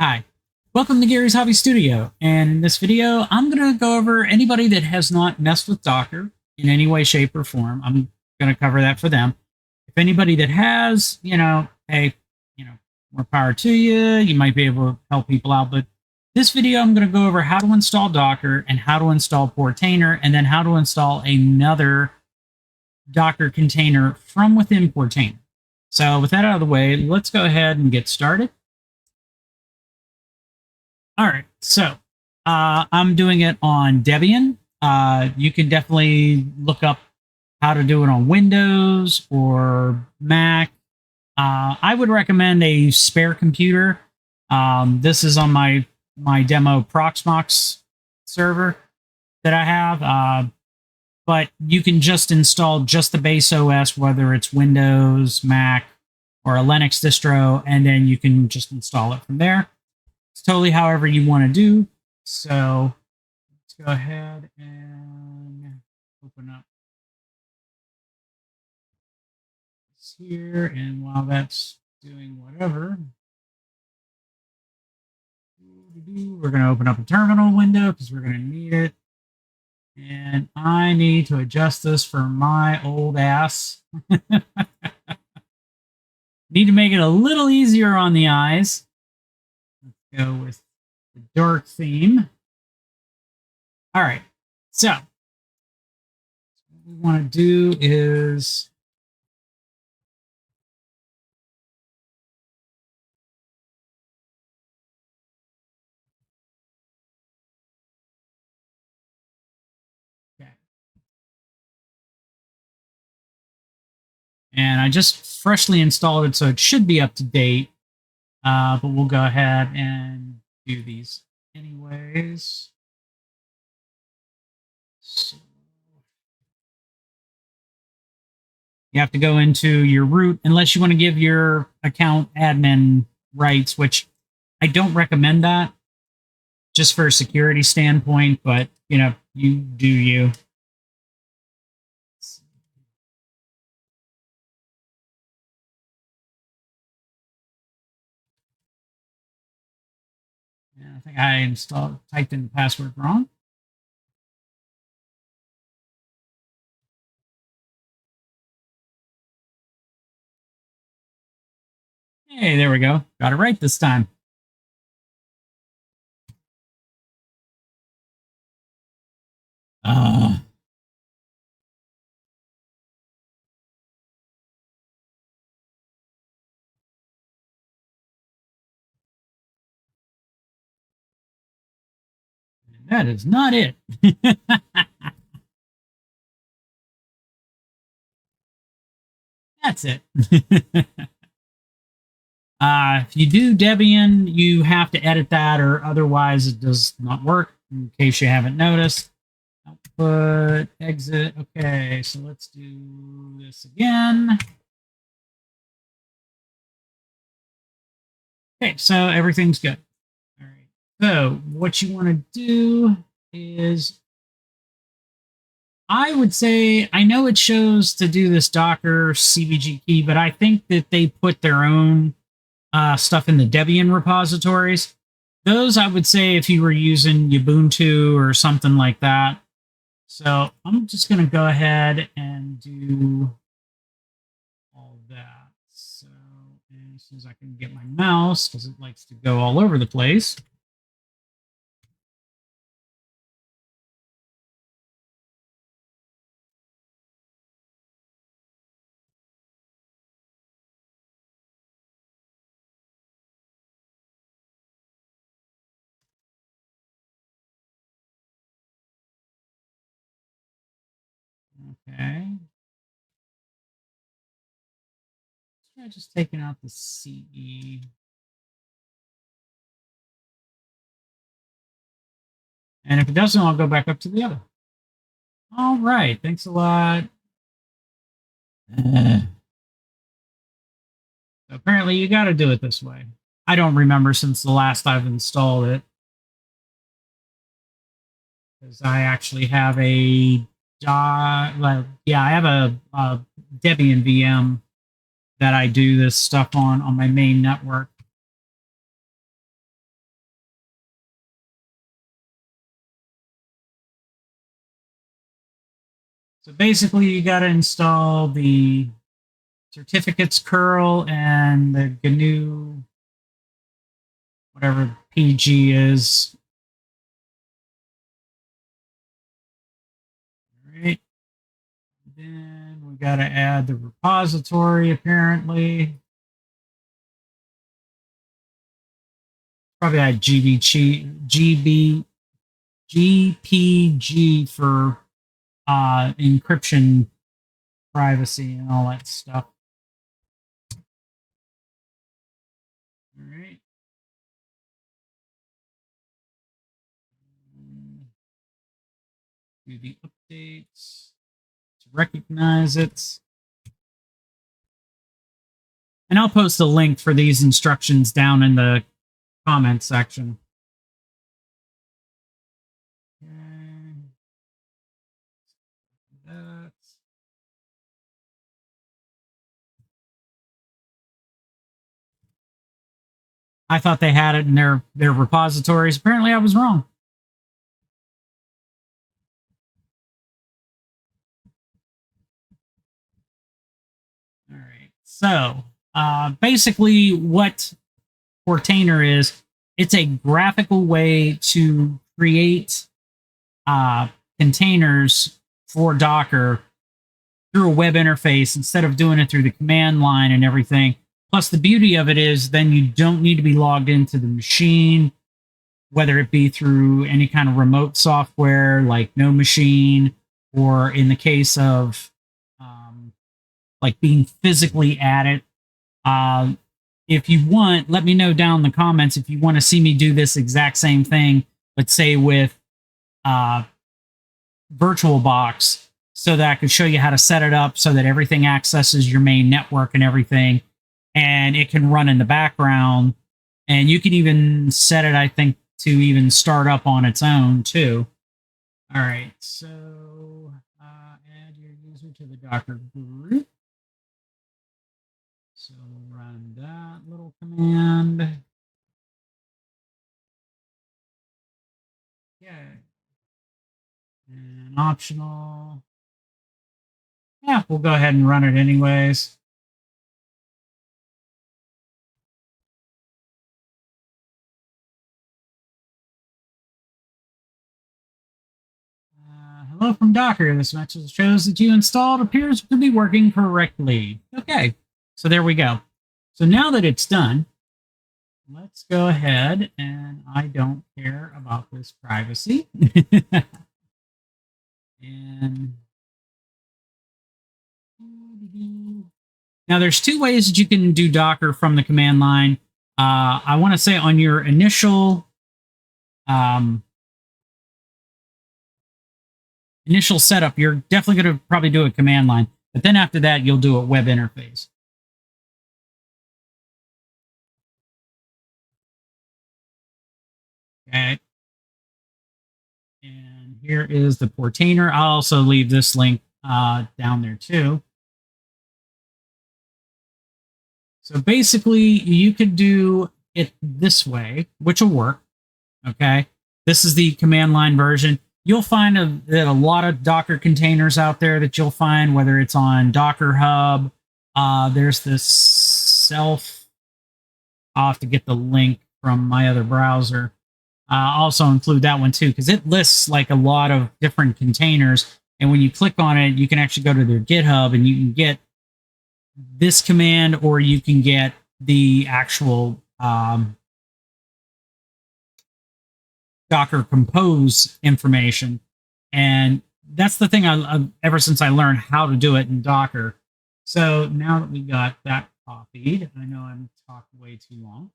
Hi, welcome to Gary's Hobby Studio, and in this video I'm going to go over anybody that has not messed with Docker in any way, shape, or form. I'm going to cover that for them. If anybody that has, hey, more power to you. You might be able to help people out, but this video I'm going to go over how to install Docker and how to install Portainer, and then how to install another Docker container from within Portainer. So with that out of the way, let's go ahead and get started. All right, so I'm doing it on Debian. You can definitely look up how to do it on Windows or Mac. I would recommend a spare computer. This is on my demo Proxmox server that I have. But you can just install just the base OS, whether it's Windows, Mac, or a Linux distro, and then you can just install it from there. It's totally however you want to do. So let's go ahead and open up this here. And while that's doing whatever, we're going to open up a terminal window because we're going to need it. And I need to adjust this for my old ass. Need to make it a little easier on the eyes. Let's go with the dark theme. All right, so what we want to do is and I just freshly installed it, so it should be up to date. But we'll go ahead and do these anyways. So you have to go into your root, unless you want to give your account admin rights, which I don't recommend that, just for a security standpoint, but you do you. I think I typed in the password wrong. Hey, there we go. Got it right this time. That is not it. That's it. If you do Debian, you have to edit that, or otherwise it does not work, in case you haven't noticed. Output, exit. Okay, so let's do this again. Okay, so everything's good. All right. So what you want to do is, I would say, I know it shows to do this Docker CVG key, but I think that they put their own stuff in the Debian repositories. Those, I would say, if you were using Ubuntu or something like that. So I'm just going to go ahead and do all that. So as soon as I can get my mouse, because it likes to go all over the place. Okay. Try just taking out the CE. And if it doesn't, I'll go back up to the other. All right. Thanks a lot. So apparently you got to do it this way. I don't remember since the last I've installed it, because I actually have I have a Debian VM that I do this stuff on my main network. So basically, you got to install the certificates curl and the GNU, whatever PG is. All right. Then we got to add the repository, apparently. Probably add GPG for encryption, privacy, and all that stuff. All right. Do the updates to recognize it. And I'll post a link for these instructions down in the comment section. Okay. That's I thought they had it in their repositories. Apparently, I was wrong. All right. So basically, what Portainer is, it's a graphical way to create containers for Docker through a web interface instead of doing it through the command line and everything. Plus, the beauty of it is then you don't need to be logged into the machine, whether it be through any kind of remote software like No Machine, or in the case of like being physically at it. If you want, let me know down in the comments if you want to see me do this exact same thing, but say with VirtualBox, so that I could show you how to set it up so that everything accesses your main network and everything, and it can run in the background. And you can even set it, I think, to even start up on its own too. All right, so add your user to the Docker group. So run that little command. Yeah. And optional. Yeah, we'll go ahead and run it anyways. Hello from Docker. This message shows that you installed appears to be working correctly. Okay, so there we go. So now that it's done, let's go ahead, and I don't care about this privacy. And now there's two ways that you can do Docker from the command line. I want to say on your initial setup, you're definitely going to probably do a command line, but then after that, you'll do a web interface. Okay. And here is the Portainer. I'll also leave this link down there too. So basically, you could do it this way, which will work. Okay. This is the command line version. You'll find that a lot of Docker containers out there that you'll find, whether it's on Docker Hub. There's this self. I'll have to get the link from my other browser. Also include that one too, because it lists like a lot of different containers. And when you click on it, you can actually go to their GitHub and you can get this command, or you can get the actual Docker Compose information. And that's the thing ever since I learned how to do it in Docker. So now that we got that copied, I know I'm talking way too long.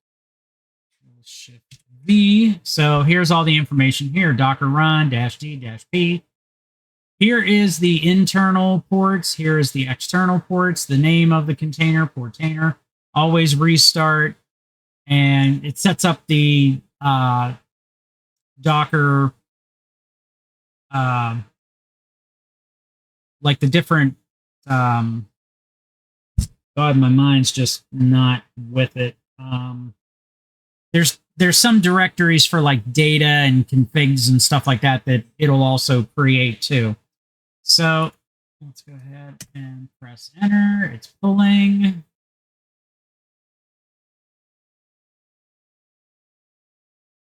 Shift V. So here's all the information here. Docker run -d -p. Here is the internal ports. Here is the external ports. The name of the container, Portainer. Always restart. And it sets up the Docker, like the different, God, my mind's just not with it. There's some directories for like data and configs and stuff like that it'll also create too. So Let's go ahead and press enter. It's pulling.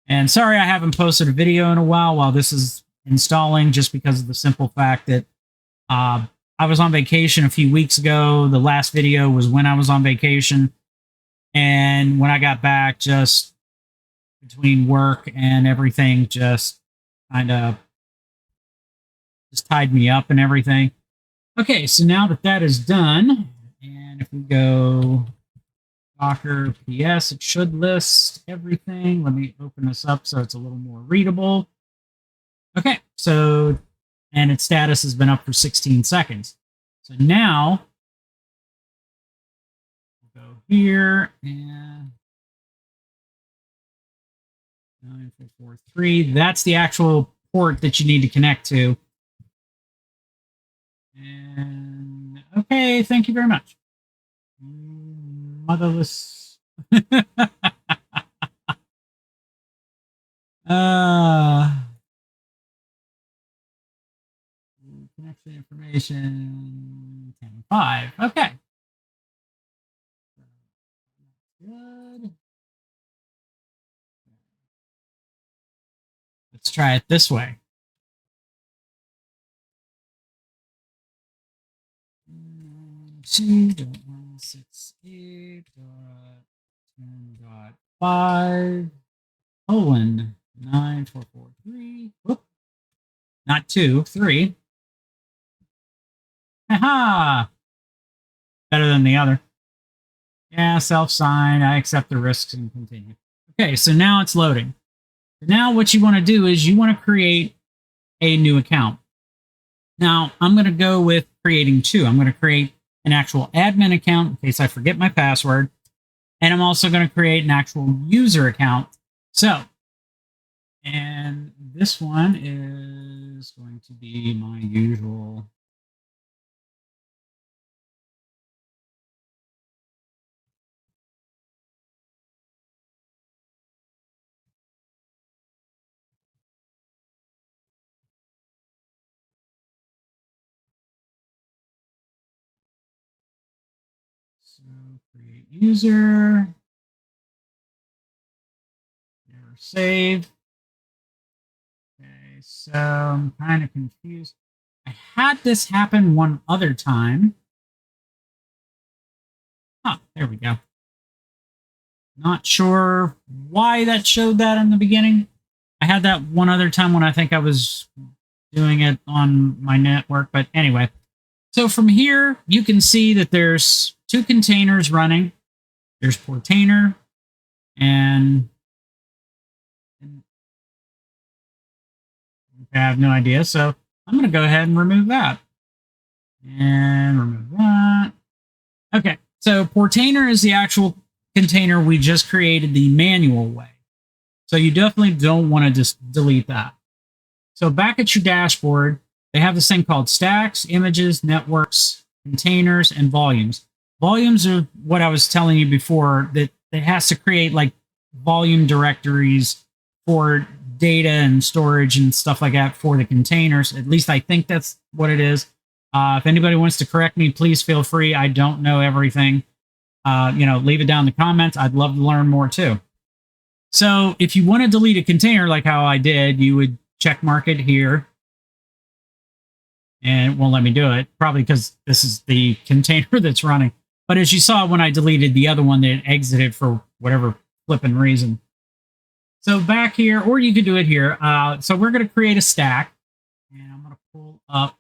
And sorry I haven't posted a video in a while this is installing, just because of the simple fact that I was on vacation a few weeks ago. The last video was when I was on vacation. And when I got back, just between work and everything, just kind of just tied me up and everything. Okay, so now that that is done, and if we go Docker PS, it should list everything. Let me open this up so it's a little more readable. Okay, so, and its status has been up for 16 seconds. So now, we'll go here and 9443. That's the actual port that you need to connect to. And okay, thank you very much. Motherless. Connection information 10.5. Okay. Good. Let's try it this way. .168.10.5 colon 9443. Whoop. Not 2, 3. Aha! Better than the other. Yeah, self-sign. I accept the risks and continue. Okay, so now it's loading. Now what you want to do is you want to create a new account. Now, I'm going to go with creating 2. I'm going to create an actual admin account in case I forget my password. And I'm also going to create an actual user account. So, and this one is going to be my usual. So create user, never save. Okay, so I'm kind of confused. I had this happen one other time. Ah, there we go. Not sure why that showed that in the beginning. I had that one other time when I think I was doing it on my network, but anyway. So from here, you can see that there's 2 containers running. There's Portainer and I have no idea. So I'm going to go ahead and remove that. And remove that. Okay, so Portainer is the actual container we just created the manual way. So you definitely don't want to just delete that. So back at your dashboard, they have this thing called stacks, images, networks, containers, and volumes. Volumes are what I was telling you before, that it has to create like volume directories for data and storage and stuff like that for the containers. At least I think that's what it is. If anybody wants to correct me, please feel free. I don't know everything. Leave it down in the comments. I'd love to learn more too. So if you want to delete a container like how I did, you would check mark it here. And it won't let me do it, probably because this is the container that's running. But as you saw when I deleted the other one, that it exited for whatever flipping reason. So back here, or you could do it here. So we're going to create a stack. And I'm going to pull up.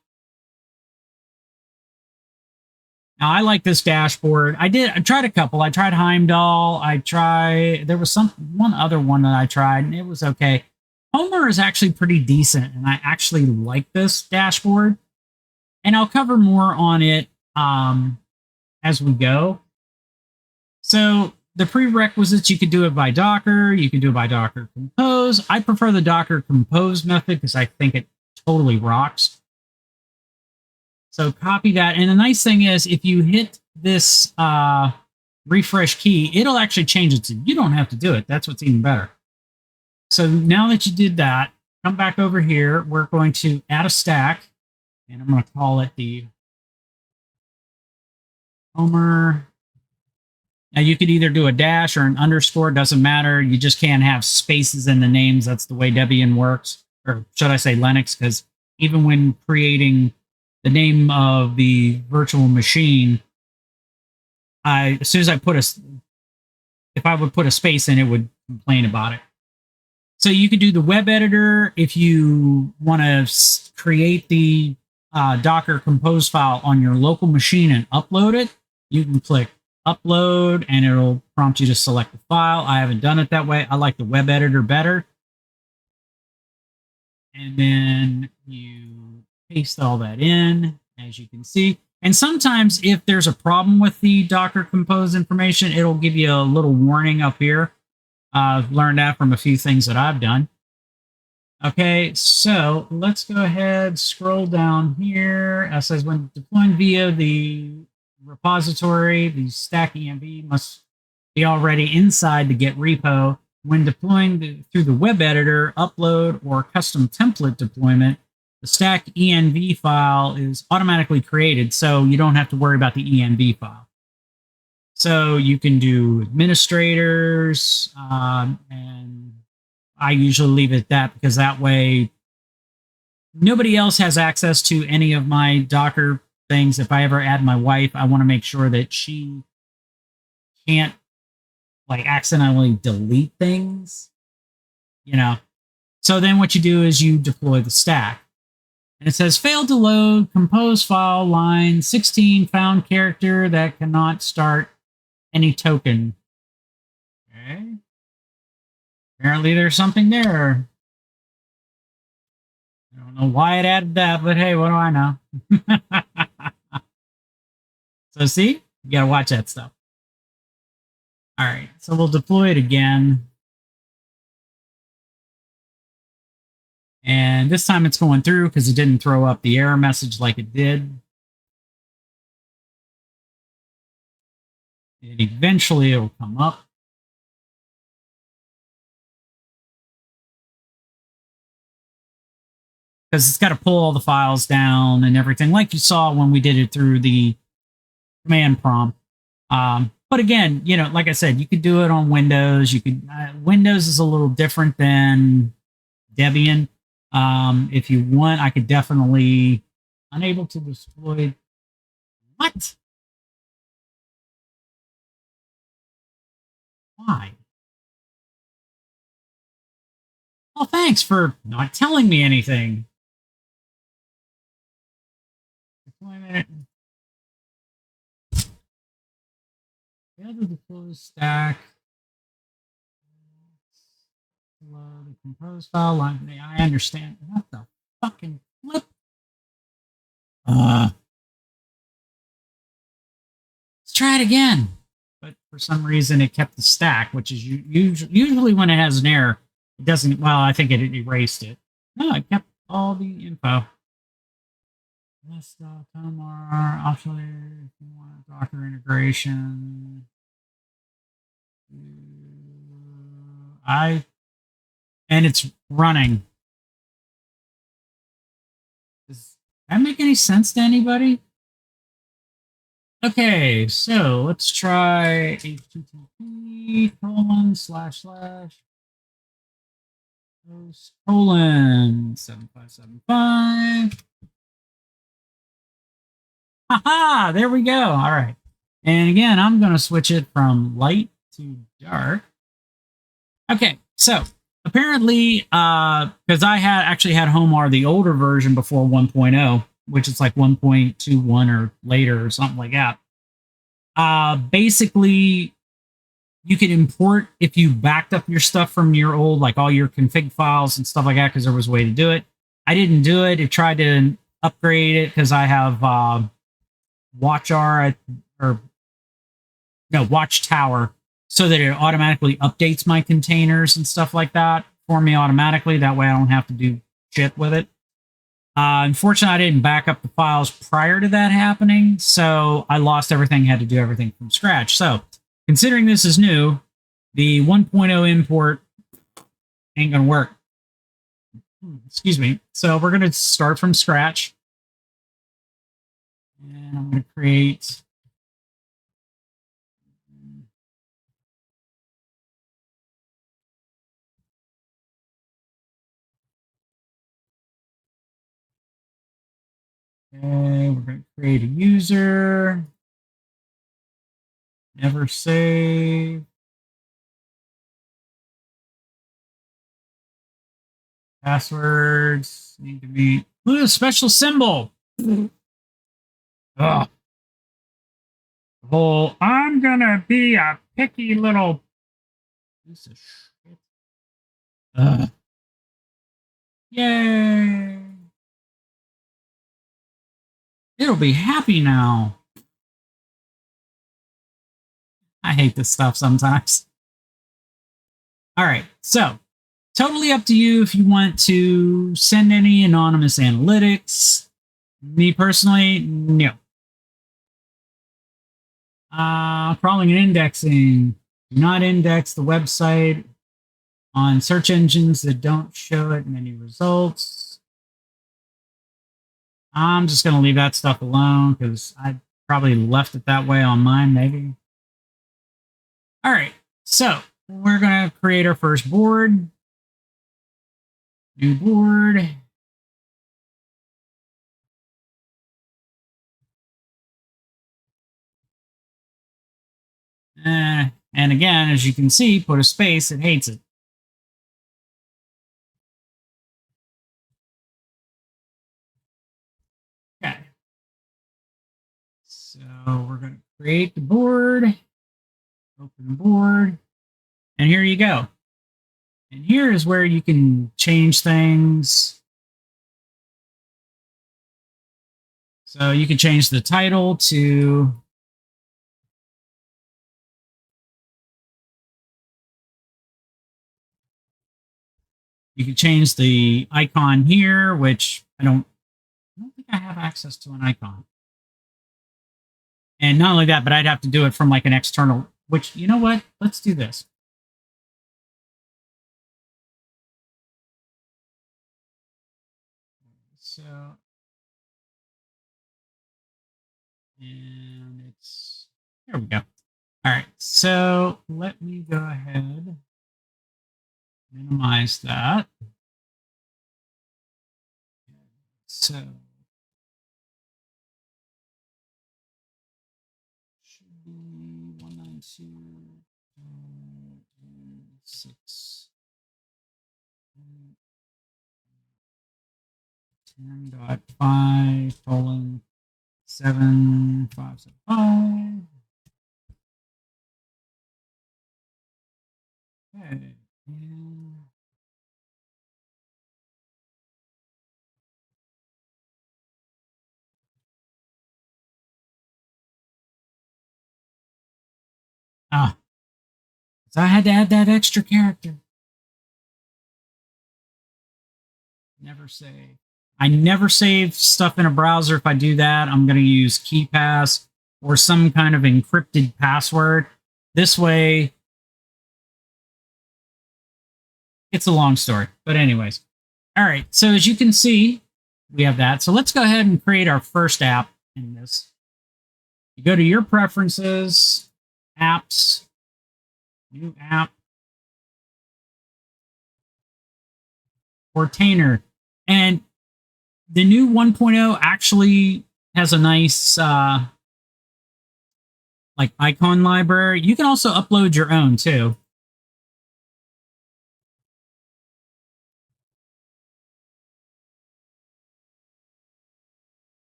Now, I like this dashboard. I tried a couple. I tried Heimdall. There was one other one that I tried, and it was okay. Homarr is actually pretty decent, and I actually like this dashboard. And I'll cover more on it as we go. So the prerequisites, you could do it by Docker. You can do it by Docker Compose. I prefer the Docker Compose method because I think it totally rocks. So copy that. And the nice thing is, if you hit this refresh key, it'll actually change it. So you don't have to do it. That's what's even better. So now that you did that, come back over here. We're going to add a stack. And I'm going to call it the Homarr. Now you could either do a dash or an underscore, doesn't matter. You just can't have spaces in the names. That's the way Debian works, or should I say Linux, because even when creating the name of the virtual machine, as soon as if I would put a space in, it would complain about it. So you could do the web editor if you want to create the Docker compose file on your local machine and upload it. You can click upload and it'll prompt you to select the file. I haven't done it that way. I like the web editor better. And then you paste all that in, as you can see. And sometimes if there's a problem with the Docker compose information, it'll give you a little warning up here. I've learned that from a few things that I've done. Okay, so let's go ahead, scroll down here. It says when deploying via the repository, the stack env must be already inside the Git repo. When deploying through the web editor, upload, or custom template deployment, the stack env file is automatically created, so you don't have to worry about the env file. So you can do administrators, and I usually leave it at that because that way nobody else has access to any of my Docker things. If I ever add my wife, I want to make sure that she can't like accidentally delete things, you know. So then what you do is you deploy the stack. And it says failed to load compose file line 16 found character that cannot start any token. Okay. Apparently there's something there. I don't know why it added that, but hey, what do I know? So see, you gotta watch that stuff. All right, so we'll deploy it again. And this time it's going through because it didn't throw up the error message like it did. And eventually it'll come up. Because it's got to pull all the files down and everything, like you saw when we did it through the command prompt. But again, you know, like I said, you could do it on Windows. You could Windows is a little different than Debian. If you want, I could definitely unable to deploy. What? Why? Well, thanks for not telling me anything. Deployment. The other deploy stack. Load the compose file line. I understand. What the fucking flip? Let's try it again. But for some reason, it kept the stack, which is usually when it has an error, it doesn't. Well, I think it erased it. No, it kept all the info. Homarr, oscillator, if you want Docker integration. And it's running. Does that make any sense to anybody? Okay, so let's try http://host://7575. Haha, there we go. All right. And again, I'm going to switch it from light to dark. Okay, so apparently, because I actually had Homarr, the older version before 1.0, which is like 1.21 or later or something like that. Basically, you can import if you backed up your stuff from your old, like all your config files and stuff like that, because there was a way to do it. I didn't do it. It tried to upgrade it because I have Watchtower, so that it automatically updates my containers and stuff like that for me automatically. That way I don't have to do shit with it. Unfortunately, I didn't back up the files prior to that happening, so I lost everything, had to do everything from scratch. So considering this is new, the 1.0 import ain't going to work. Excuse me. So we're going to start from scratch. And I'm going to create Okay, we're going to create a user. Never save. Passwords need to be. Ooh, a special symbol. Ugh. Whole. I'm gonna be a picky little piece of shit. Ugh. Yay! It'll be happy now. I hate this stuff sometimes. All right, so totally up to you if you want to send any anonymous analytics. Me personally, no. Crawling and indexing. Do not index the website on search engines that don't show it many results. I'm just going to leave that stuff alone because I probably left it that way on mine, maybe. All right, so we're going to create our first board. New board. And again, as you can see, put a space, it hates it. Okay. So we're going to create the board, open the board, and here you go. And here is where you can change things. So you can change the title to you can change the icon here, which I don't think I have access to an icon. And not only that, but I'd have to do it from like an external, which, you know what? Let's do this. So, and it's, there we go. All right. So let me go ahead, minimize that. So, should be 192.6. 10.5 colon 7575. Okay. So I had to add that extra character. Never save. I never save stuff in a browser. If I do that, I'm going to use KeyPass or some kind of encrypted password. This way, it's a long story. But anyways. All right. So as you can see, we have that. So let's go ahead and create our first app in this. You go to your preferences, apps, new app, Portainer. And the new 1.0 actually has a nice like icon library. You can also upload your own too.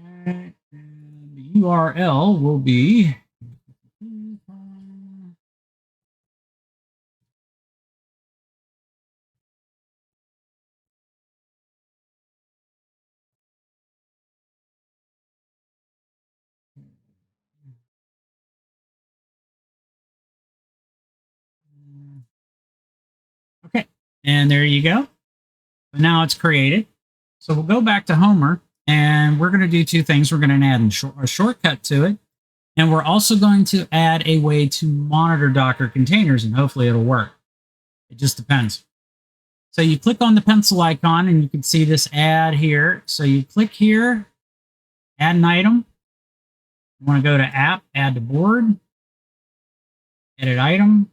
Okay, and the URL will be okay, and there you go. So now it's created. So we'll go back to Homarr, and we're going to do two things. We're going to add a shortcut to it, and we're also going to add a way to monitor Docker containers, and hopefully it'll work. It just depends. So you click on the pencil icon, and you can see this add here. So you click here, add an item. You want to go to app, add to board. edit item.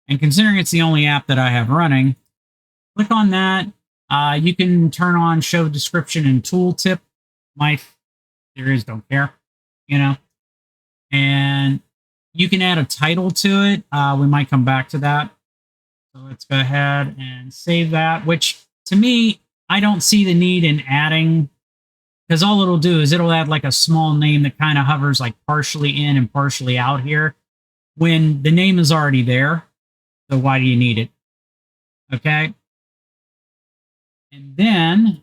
And considering it's the only app that I have running, click on that. You can turn on show description and tooltip. My theories don't care, you know. And you can add a title to it. We might come back to that. So let's go ahead and save that, which to me, I don't see the need in adding, because all it'll do is it'll add like a small name that kind of hovers like partially in and partially out here when the name is already there. So why do you need it? Okay. And then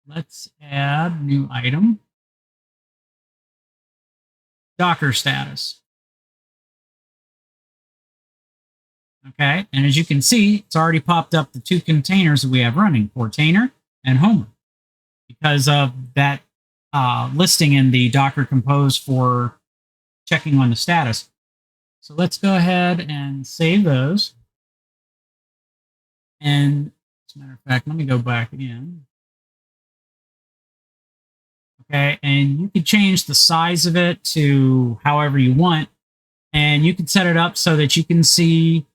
let's add new item. Docker status. Okay. And as you can see, it's already popped up the two containers that we have running, Portainer and Homarr, because of that listing in the Docker Compose for checking on the status. So let's go ahead and save those. And as a matter of fact, let me go back again. Okay, and you can change the size of it to however you want. And you can set it up so that you can see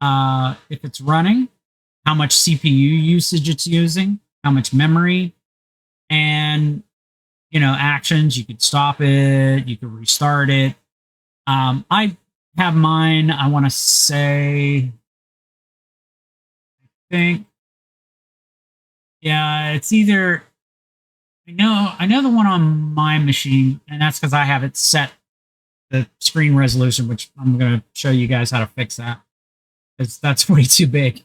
if it's running, how much CPU usage it's using, how much memory, and actions. You could stop it, you could restart it. I have mine, I want to say, yeah, it's either, I know the one on my machine, and that's because I have it set the screen resolution, which I'm going to show you guys how to fix that, because that's way too big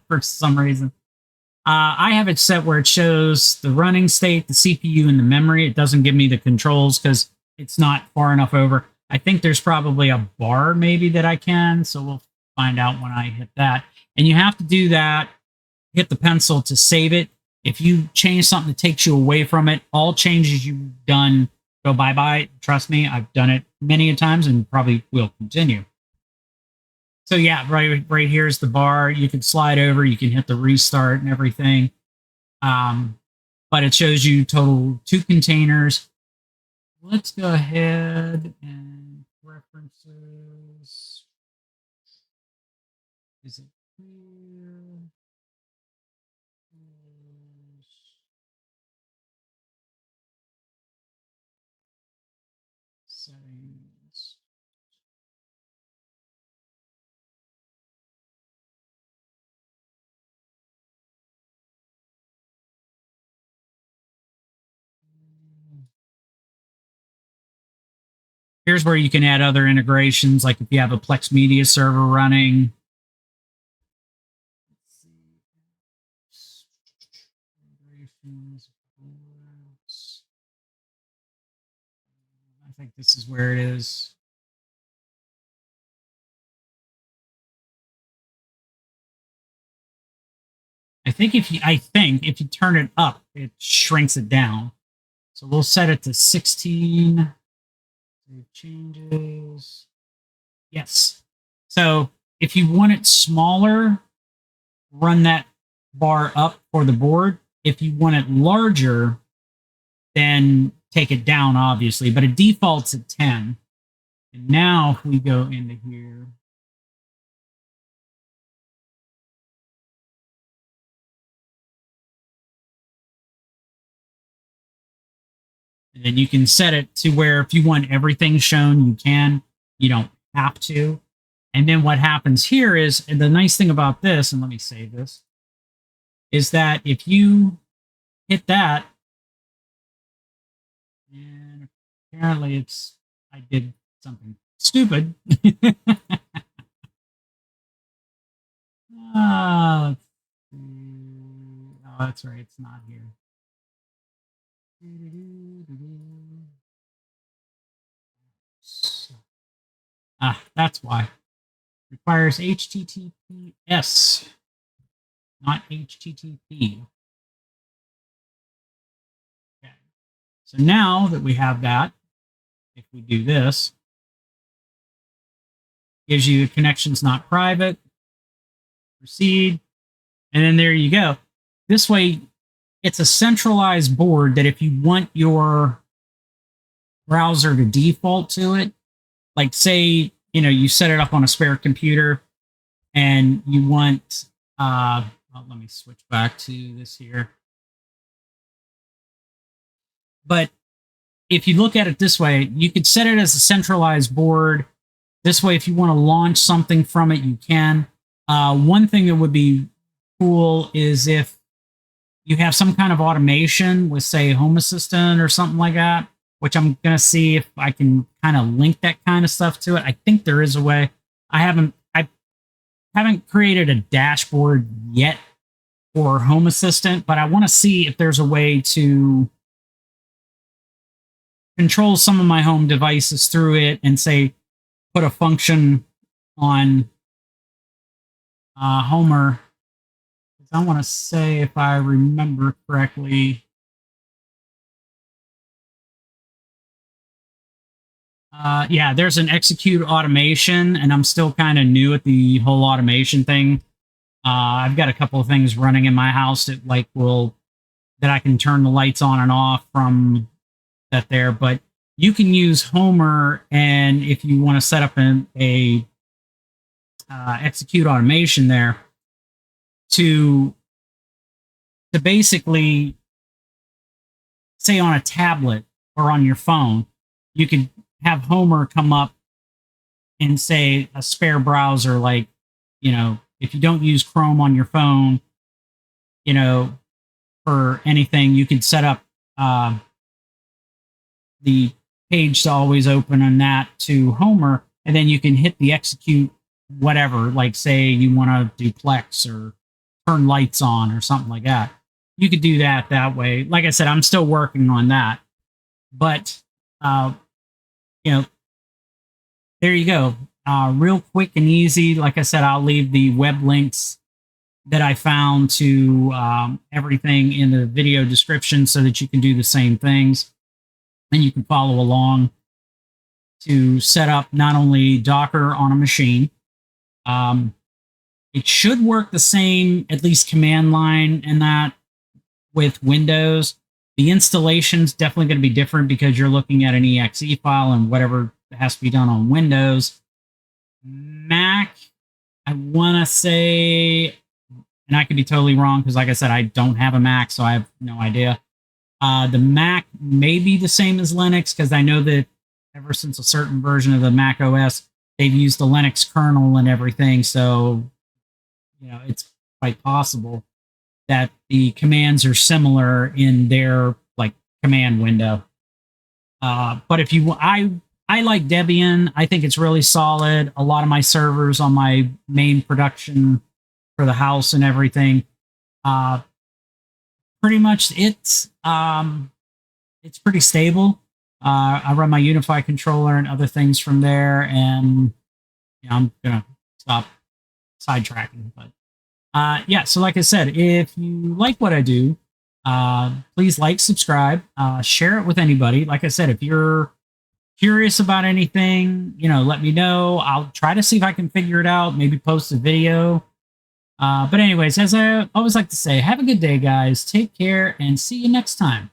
for some reason. I have it set where it shows the running state, the CPU, and the memory. It doesn't give me the controls because it's not far enough over. I think there's probably a bar maybe that I can, so we'll find out when I hit that. And you have to do that, hit the pencil to save it. If you change something that takes you away from it, all changes you've done go bye-bye. Trust me, I've done it many a times and probably will continue. So yeah, right here is the bar. You can slide over, you can hit the restart and everything. But it shows you total 2 containers. Let's go ahead and references. Is it here? Settings. Here's where you can add other integrations, like if you have a Plex Media server running. I think this is where it is. I think if you turn it up, it shrinks it down. So we'll set it to 16. Save changes. Yes. So if you want it smaller, run that bar up for the board. If you want it larger, then take it down, obviously. But it defaults at 10. And now if we go into here, and then you can set it to where if you want everything shown, you can. You don't have to. And then what happens here is, and the nice thing about this, and let me save this, is that if you hit that, and apparently I did something stupid. Let's see. Oh, that's right. It's not here. That's why. Requires HTTPS, not HTTP. Okay. So now that we have that, if we do this, gives you connections not private, proceed, and then there you go. This way, it's a centralized board that if you want your browser to default to it, like say, you set it up on a spare computer and you want, let me switch back to this here. But if you look at it this way, you could set it as a centralized board. This way, if you want to launch something from it, you can. One thing that would be cool is if you have some kind of automation with, say, Home Assistant or something like that, which I'm going to see if I can kind of link that kind of stuff to it. I think there is a way. I haven't created a dashboard yet for Home Assistant, but I want to see if there's a way to control some of my home devices through it and say, put a function on Homarr. I want to say, if I remember correctly, yeah, there's an execute automation, and I'm still kind of new at the whole automation thing. I've got a couple of things running in my house that that I can turn the lights on and off from that there, but you can use Homarr, and if you want to set up a execute automation there to basically, say, on a tablet or on your phone, you could have Homarr come up and say a spare browser, like, if you don't use Chrome on your phone, for anything, you could set up the page to always open on that to Homarr, and then you can hit the execute whatever, like say you want to duplex or turn lights on or something like that. You could do that way. Like I said, I'm still working on that, but there you go. Real quick and easy. Like I said, I'll leave the web links that I found to everything in the video description so that you can do the same things. And you can follow along to set up not only Docker on a machine. It should work the same, at least command line and that, with Windows. The installation's definitely going to be different because you're looking at an exe file and whatever has to be done on Windows. Mac, I want to say, and I could be totally wrong because, like I said, I don't have a Mac, so I have no idea. The Mac may be the same as Linux because I know that ever since a certain version of the Mac OS, they've used the Linux kernel and everything. So, it's quite possible that the commands are similar in their command window. But if I like Debian. I think it's really solid. A lot of my servers on my main production for the house and everything, pretty much it's pretty stable. I run my Unify controller and other things from there, and I'm gonna stop sidetracking. But yeah, so like I said, if you like what I do, please like, subscribe, share it with anybody. Like I said, if you're curious about anything, let me know. I'll try to see if I can figure it out, maybe post a video. But anyways, as I always like to say, have a good day, guys. Take care and see you next time.